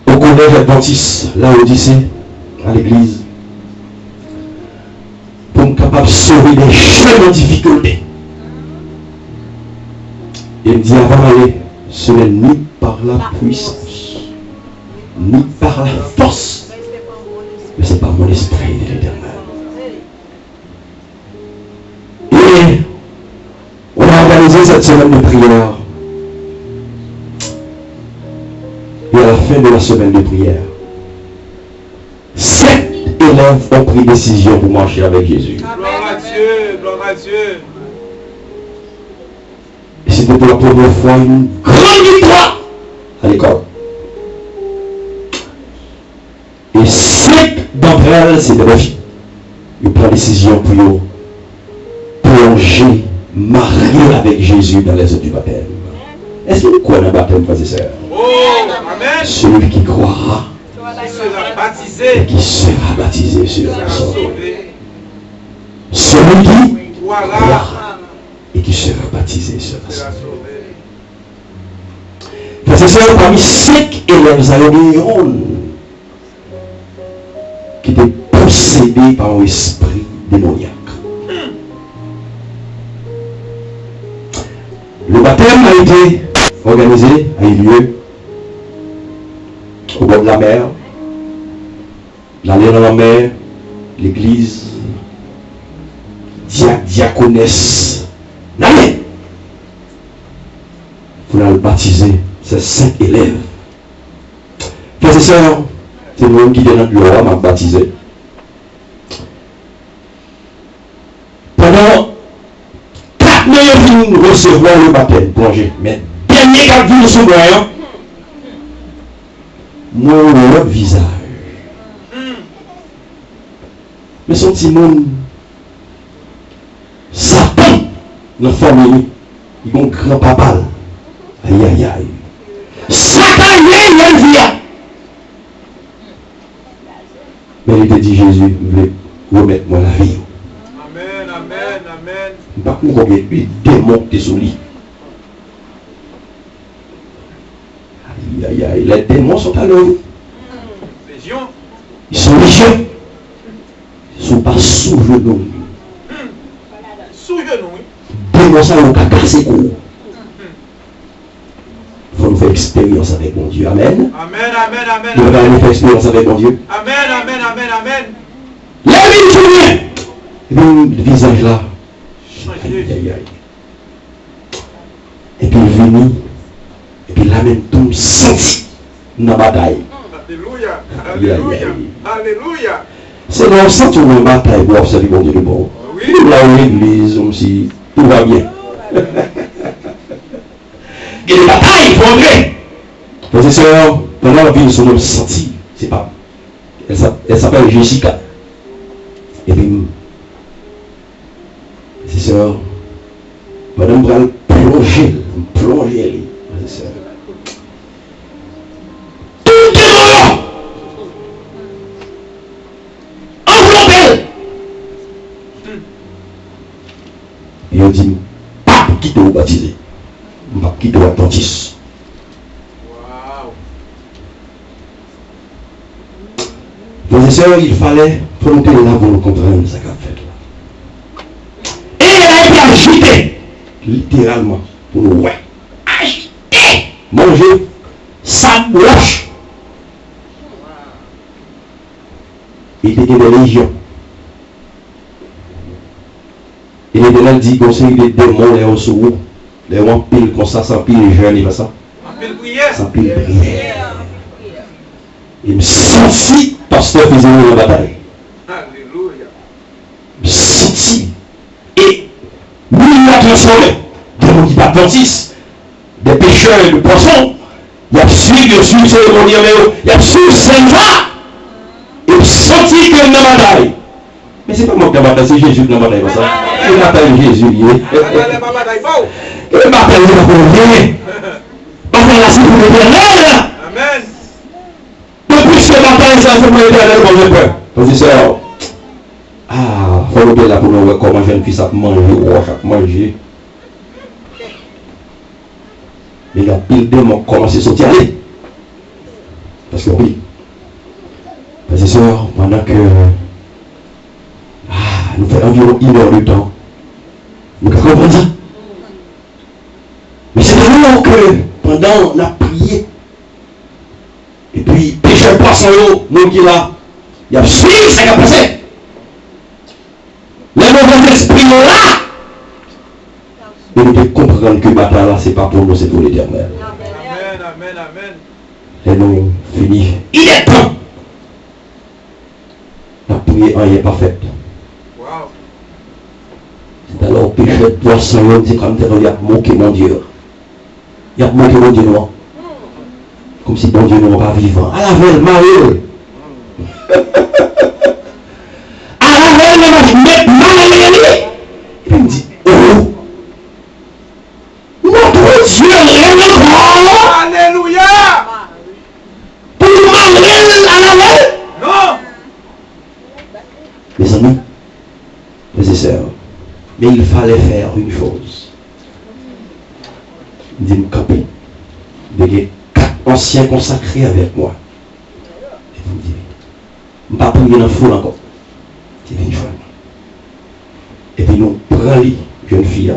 au collège adventiste, la Odyssée, à l'église, pour me capable de sauver des jeunes en difficulté. Et il me dit avant d'aller, ce n'est ni par la puissance, ni par la force, mais c'est par mon esprit de l'Éternel. Et on a organisé cette semaine de prière. Et à la fin de la semaine de prière, 7 élèves ont pris décision pour marcher avec Jésus. Gloire à Dieu, gloire à Dieu. Et c'était pour la première fois une grande victoire à l'école. Et 5 d'entre elles, c'était des filles. Ils prennent décision pour plonger, marier avec Jésus dans les eaux du baptême. Est-ce que vous croyez dans le baptême, frères et sœurs? Oh, amen. Celui qui croira Il sera et baptisé. qui sera baptisé sur Il la sera sorte. sauvé. Celui qui Voilà. croira et qui sera baptisé sur la Il sera sorte. sauvé. Frères et sœurs, parmi 5 élèves, il y a un qui était possédé par un esprit démoniaque. Le baptême a été organisé, a eu lieu au bord de la mer. L'aller dans la mer, l'église, diaconesse, l'année. Vous allez baptiser ces 5 élèves. Frères et sœurs, c'est nous qui sommes dans le roi m'a baptisé. Pendant 4 mois, nous recevoir le baptême, plongé. Mais dernier 4 jours sous moi, moi, le visage. Mais son petit monde, Dans la famille, il y a un grand papa. Aïe, aïe, aïe. Satan, il y a une vie. Mais il te dit, Jésus, je veux remettre moi la vie. Amen, amen, amen. Je ne sais pas combien de démons qui sont là. Aïe, aïe, aïe. Les démons sont à l'œuvre. Légion. Ils sont légion. Ils ne sont pas sous genou. Sous genou, oui. Démons, ça, ils ont cassé quoi. Il faut nous faire expérience avec mon Dieu. Amen. Amen, amen, amen. Nous allons nous faire expérience avec mon Dieu. Amen, amen, amen, amen. La vie journée. Et puis le visage là. Aïe, aïe, aïe. Et puis il venu. Et puis là même tout senti dans la bataille. Alléluia. Aïe, aïe, Alléluia. aïe. Alléluia. C'est dans le sens où on bataille pour observer mon Dieu de bon. Oui. Là où l'église, comme si tout va bien. Et les batailles, il faut entrer. Frères et sœurs, pendant la vie, son nom senti. C'est pas. Elle s'appelle Jessica. Et puis, frères et sœurs, madame va plonger, frères et sœurs. Tout est mort. Enveloppé. Et on dit, pas quitter ou baptiser. On va quitter l'Atlantis. Wow. Frères et sœurs, il fallait fronter là pour nous comprendre ce qu'a fait là. Et elle a été agitée, littéralement, pour nous, ouais, agitée, manger, sa bouche. Il était des légions. Et l'Éternel dit qu'on sait des démons, les osous, les vampires, comme ça, sans pile jeune, il va ça. En pile prière. Sans pile prière. Il me sentit, pasteur faisait la bataille. Alléluia. Il me sentit. Et lui, il a transformé. Démon qui bat Atlantis, des pêcheurs et de poissons. Il a suivi le succès de mon Dieu, il a suivi Saint-Jean. Il sentit que dans la bataille. Mais c'est pas moi qui ai bataille, c'est Jésus qui a bataille comme ça. C'est la bataille de Jésus. Allez, papa, d'aille pas. Et la bataille de la pauvreté. La bataille là, c'est pour l'Éternel. Amen. Depuis ce matin, ça c'est pour l'Éternel quand j'ai peur. Frères et sœurs, il faut nous là pour nous voir comment jeune fille ça manger, chaque manger. Mais il y a pile de mots commencer à sortir. Allez. Parce que oui. Frères et sœurs, pendant que nous faisons environ 1 heure de temps, nous comprenons ça. Mais c'est alors que pendant la prière, et puis pécheur poisson, nous qui là, il y a suivi ce qui a passé. Les mauvais esprits là. Et nous devons comprendre que la bataille là, ce n'est pas pour nous, c'est pour l'Éternel. Amen, amen, amen. Et nous finissons. Il est temps. La prière n'est pas faite. Wow. C'est alors que pécheur poisson, on dit comme il a moqué mon Dieu. Il a moqué mon Dieu noir. Comme si mon Dieu n'est pas vivant. À la veille, Marie. À la veille, il va mettre Marie. Et puis il me dit, oh, notre Dieu est encore. Alléluia. Pour Marie à la veille. Non. Mes amis, mes sœurs, mais il fallait faire une chose. Il dit, me camper. Il y a 4 anciens consacrés avec moi. Et vous me dites, je ne vais pas prier dans le foule encore. C'est une fois. Et puis nous prenons les jeunes filles.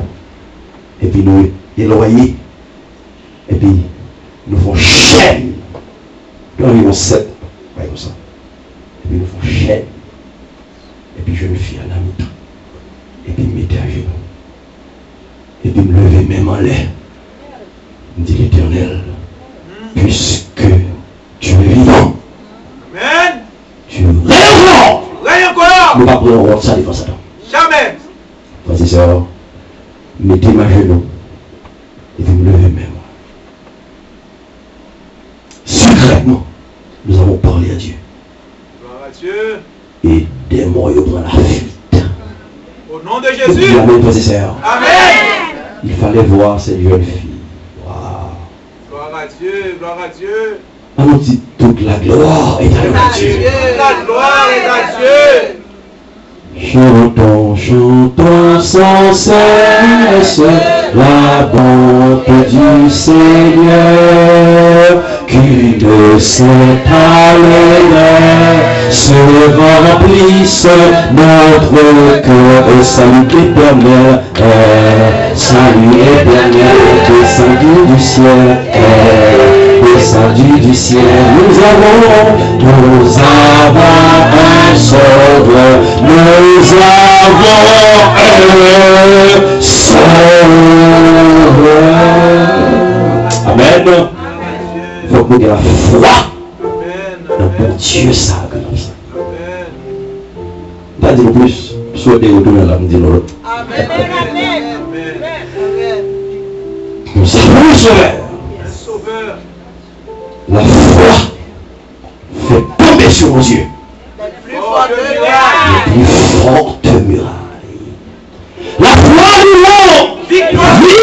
Et puis nous éloignons. Et puis nous faisons chaîne. Nous avons 7. Comme ça. Et puis nous faisons chaîne. Et puis jeune fille en ami. Et puis mettez à genoux. Et puis me lever même en l'air. Me dit l'Éternel, puisque tu es vivant, Amen. tu règnes encore. Règne encore. Nous ne pouvons pas prendre ça devant Satan. Jamais. Frères et sœurs, mettez ma genou. Et puis me lever même. Secrètement, nous avons parlé à Dieu. Gloire à Dieu. Et des morts, ils prennent la fuite. Au nom de Jésus. Amen, frères et sœurs. Amen. Il fallait voir cette jeune fille. Wow. Gloire à Dieu, gloire à Dieu. On nous dit toute la gloire est à Dieu. La gloire est à Dieu. Chantons, chantons sans cesse la bonté du Seigneur, qui de cette allée se remplisse notre cœur. Et salut éternel, salut éternel, descendu du ciel, descendu du ciel. Nous avons un sauveur, nous avons un sauveur. Amen. Il faut que nous ayons la foi dans le Dieu ça comme ça. Pas dire plus, souhaitez retourner là, me dire l'autre. Amen. Nous avons un sauveur. La foi fait tomber sur nos yeux Plus forte forte muraille. La foi nous victorieux.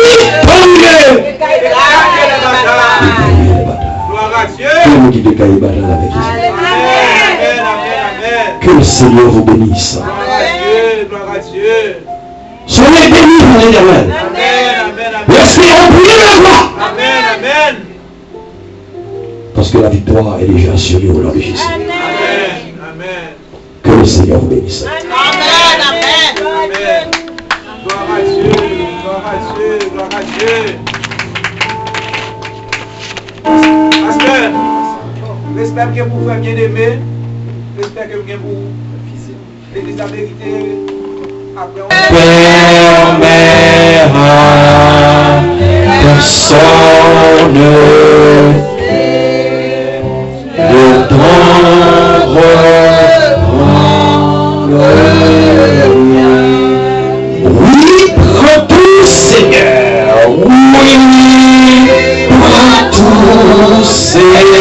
Gloire à Dieu. Que nous qui décaillons les batailles avec Jésus. Amen, amen. Que le Seigneur vous bénisse. Gloire à Dieu, gloire à Dieu. Soyez bénis par l'Éternel. Amen. Restez remplis de la foi. Amen. Parce que la victoire est déjà assurée au nom de Jésus. Amen. Que le Seigneur vous bénisse. Amen. Gloire à Dieu, gloire à Dieu, gloire à Dieu. Pasteur, j'espère que vous faites bien aimer. J'espère que vous avez pour l'Église américaine. Permettra personne de t'en reprendre. Oui, prends tout, Seigneur. Oui, prends tout, Seigneur.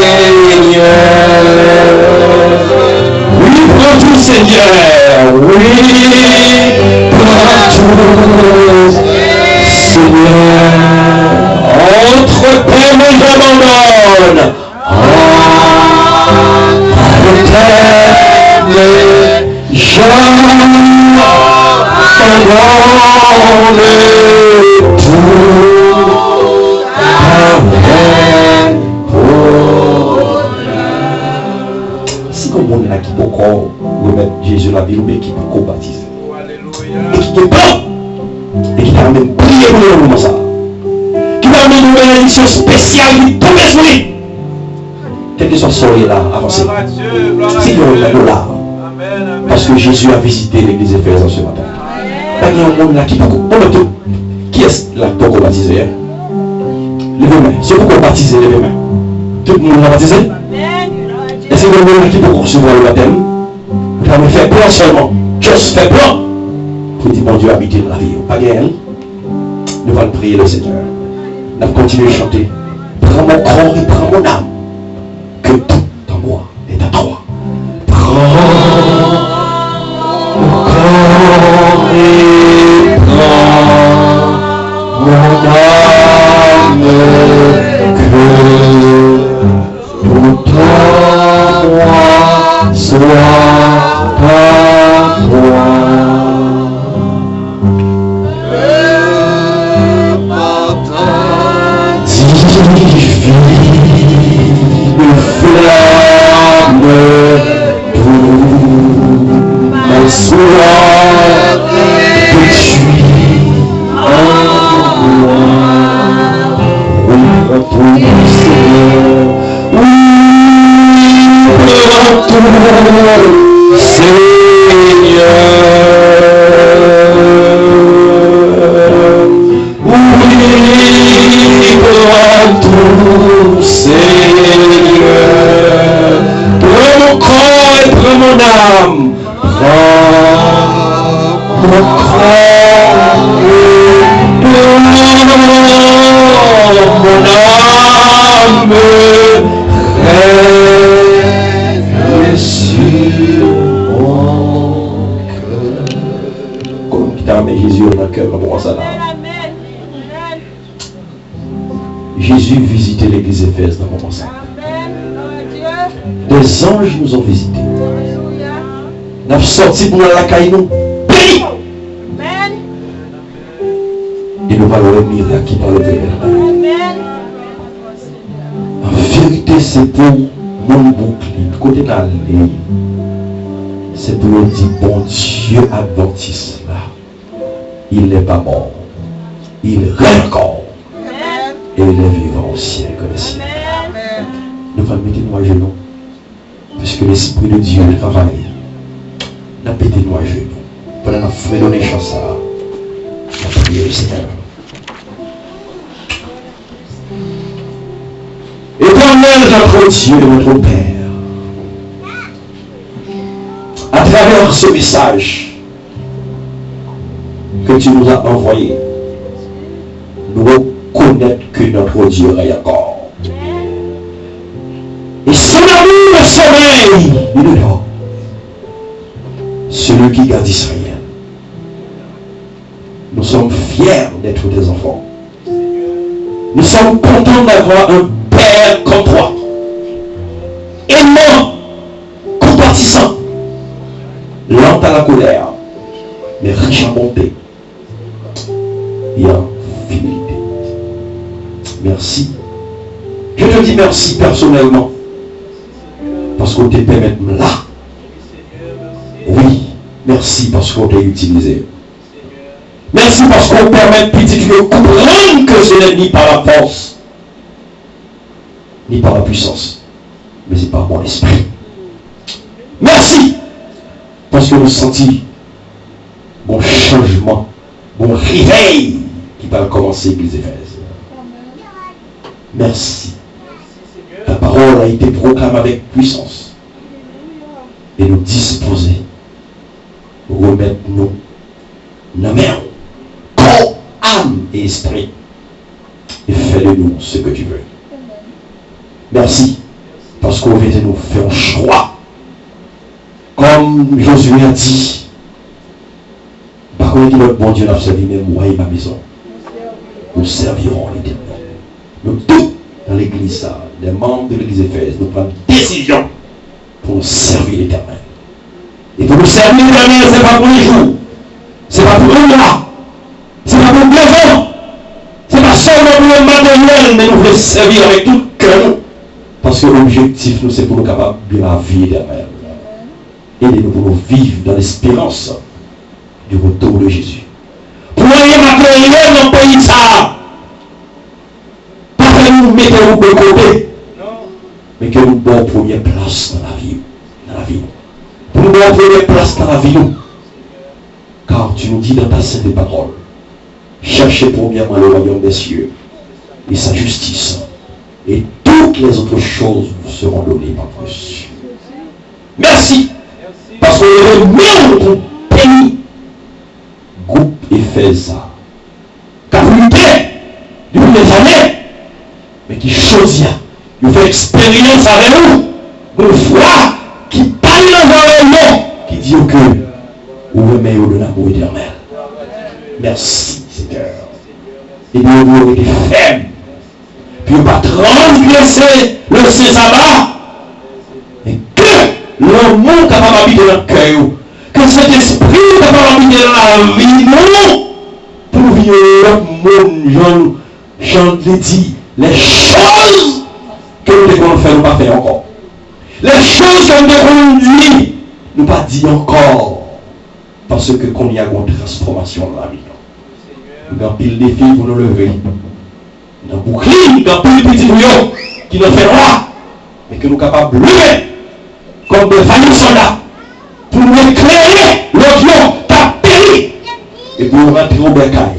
Oui, prends tout, Seigneur. Oui, prends tout, Seigneur. Entre tes mains j'abandonne. Entre tes mains j'abandonne tout. Si comme on est là qui peut encore remettre Jésus la vie ou bien qui peut encore baptiser. Et qui te prend et qui t'a même prié pour le moment ça. Qui t'a même une bénédiction spéciale qui tombe sur lui. Quel que soit soleil là, avancez. Si on est là, parce que Jésus a visité l'église Éphésienne ce matin. Il y a un monde là qui peut encore. Qui est là pour qu'on baptise? Levez-moi. C'est pour qu'on baptise, levez-moi. Tout le monde l'a baptisé? Et c'est le monde qui peut recevoir le baptême. Vous avez fait plan seulement. Juste fait plan. Pour dire, mon Dieu, habiter dans la vie. Pas gain. Nous allons prier le Seigneur. Nous allons continuer à chanter. Prends mon corps et prends mon âme. Que tout en moi est à toi. Prends mon corps et prends mon âme. Que tout en moi soit à toi. Flamme pour ma soif que tu en moi. Oui, prends tout, Seigneur. Oui, prends tout, Seigneur. Oui, prends tout, Seigneur. Prends mon corps et prends mon âme. Prends mon corps et prends mon âme. Règne sur mon cœur. Comme qui t'a mis Jésus dans le cœur, comme ça là. Jésus visitait l'église Éphèse dans le moment ça. Des anges nous ont visités. Nous avons sorti pour la caille nous. Béni. Et nous allons le miracle qui parle de Amen. En vérité, c'est pour mon bouclier. Côté d'aller, c'est pour le dire, bon Dieu adventiste là. Il n'est pas mort. Il règne encore. Et il est vivant au siècle des siècles. Nous allons mettre nous à genoux. Puisque l'Esprit de Dieu travaille. Nous allons mettre nous à genoux. Pendant qu'on fait donner chance à la prière du Seigneur. Éternel notre Dieu et notre Père, à travers ce message que tu nous as envoyé, nous reconnaissons que notre Dieu règne encore. Et son amour le sommeil, il est là. Celui qui garde Israël. Nous sommes fiers d'être des enfants. Nous sommes contents d'avoir un Père comme toi, aimant, compatissant, lent à la colère, mais riche en bonté et en fidélité. Merci. Je te dis merci personnellement, parce qu'on te permet de là. Oui, merci parce qu'on t'a utilisé. Merci parce qu'on permet petit de comprendre que ce n'est ni par la force, ni par la puissance, mais c'est par mon esprit. Merci, parce que nous sentons mon changement, mon réveil qui va commencer l'église Éphèse. Merci. Ta parole a été proclamée avec puissance. Et nous disposer, remettre nous, nos mains, corps, âme et esprit. Et fais de nous ce que tu veux. Merci, parce qu'on vient de nous faire un choix. Comme Josué a dit, par contre, notre bon Dieu n'a servi même moi et ma maison. Nous servirons l'Éternel. Nous tous, dans l'église, les membres de l'église Éphèse, nous prenons décision pour nous servir l'Éternel. Et pour nous servir l'Éternel, ce n'est pas pour les jours, ce n'est pas pour un mois, ce n'est pas pour 2 ans, ce n'est pas seulement pour le matériel, mais nous voulons servir avec tout cœur. Parce que l'objectif, nous, c'est pour nous capables de la vie éternelle. Aidez-nous pour nous vivre dans l'espérance du retour de Jésus. Pour rien matériel dans le pays, ça. Pas que nous mettons de côté, mais que nous donnons première place dans la vie. Dans la vie. Pour nous donner première place dans la vie. Car tu nous dis dans ta sainte parole, cherchez premièrement le royaume des cieux et sa justice. Et toutes les autres choses vous seront données par Dieu. Merci. Parce que le meilleur pour pays, groupe Éphèse, capité depuis des années, mais qui choisit, il fait expérience avec nous, une foi qui parle dans le nom, qui dit que vous remettez de l'amour éternel. Merci, Seigneur. Et nous été fermes. Puis on va transgresser le César, et que l'amour capable d'habiter dans le cœur, que cet esprit capable d'habiter dans la vie, non, pour vivre le monde, Jean le dit, les choses que nous devons faire, nous ne pas faire encore. Les choses que nous devons dire, nous ne pas dire encore, parce que qu'on y a une transformation dans la vie. Nous avons pile des filles pour nous lever. Dans le bouclier, dans tous les petits bouillons qui nous fait roi, mais que nous sommes capables de lever comme des vaillants soldats pour nous éclairer l'audion, ta péri, et pour nous rentrer au bercail,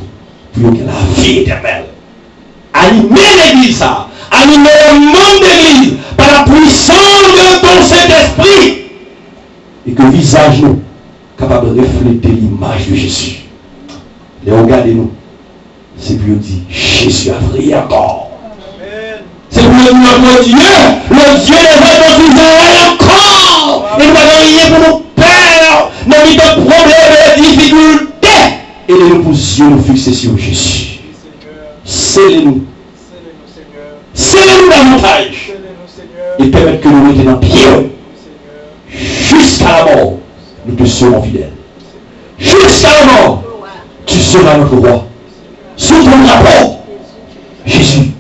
pour que la vie éternelle animer l'église, animer le monde d'église par la puissance de ton Saint-Esprit, et que le visage nous capable de refléter l'image de Jésus. Et regardez-nous. C'est pour dire, Jésus a prié encore. C'est pour dire, notre Dieu, le Dieu des adventistes encore. Et nous avons rien pour nous perdre, nous avons des problèmes, des difficultés. Et nous pour Dieu nous fixer sur Jésus. Scellez-nous Scellez-nous davantage. Et permettre que nous nous tenions pied. Jusqu'à la mort, nous te serons fidèles. Jusqu'à la mort, tu seras notre roi. Sous ton drapeau, Jésus,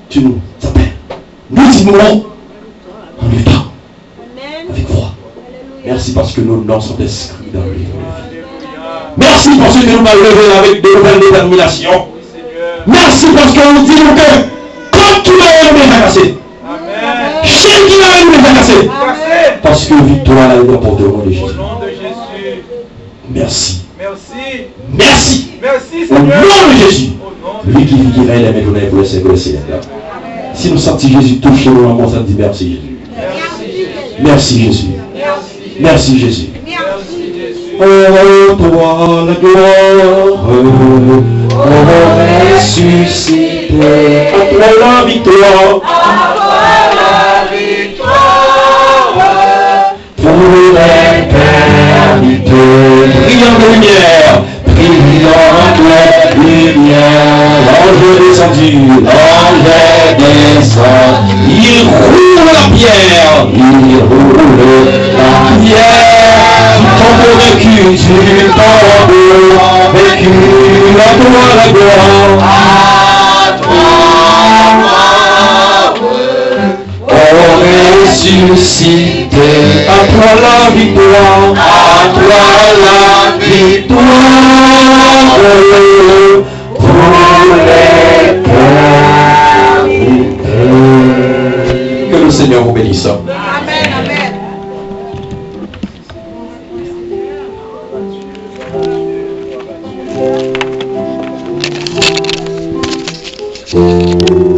tu nous appelles. Nous disons en le temps, avec foi. Merci parce que nos noms sont inscrits dans le livre. Merci parce que nous m'avons levé avec de nouvelles déterminations. Merci parce que nous disons que quand tu m'as nous les cassé, chez qui m'a nous les cassé, parce que victoire est dans le nom de Jésus. Merci. Merci. Au nom de Jésus. Lui qui vit les maintenant pour les siècles des siècles. Si nous sentons Jésus toucher nos mains, ça dit merci Jésus. Merci Jésus. Merci Jésus. Oh, toi la gloire, oh, ressuscité, à toi la victoire, pour l'éternité. Brillant de lumière, brillant de lumière, l'ange est descendu, l'ange est descendu. Il roule la pierre, il roule la pierre. Tu tombeau vécu, à toi la gloire, à toi, oh ressuscité, à toi la victoire, à toi la victoire, pour l'éternité. Que le Seigneur vous bénisse. Amen, amen. Thank you.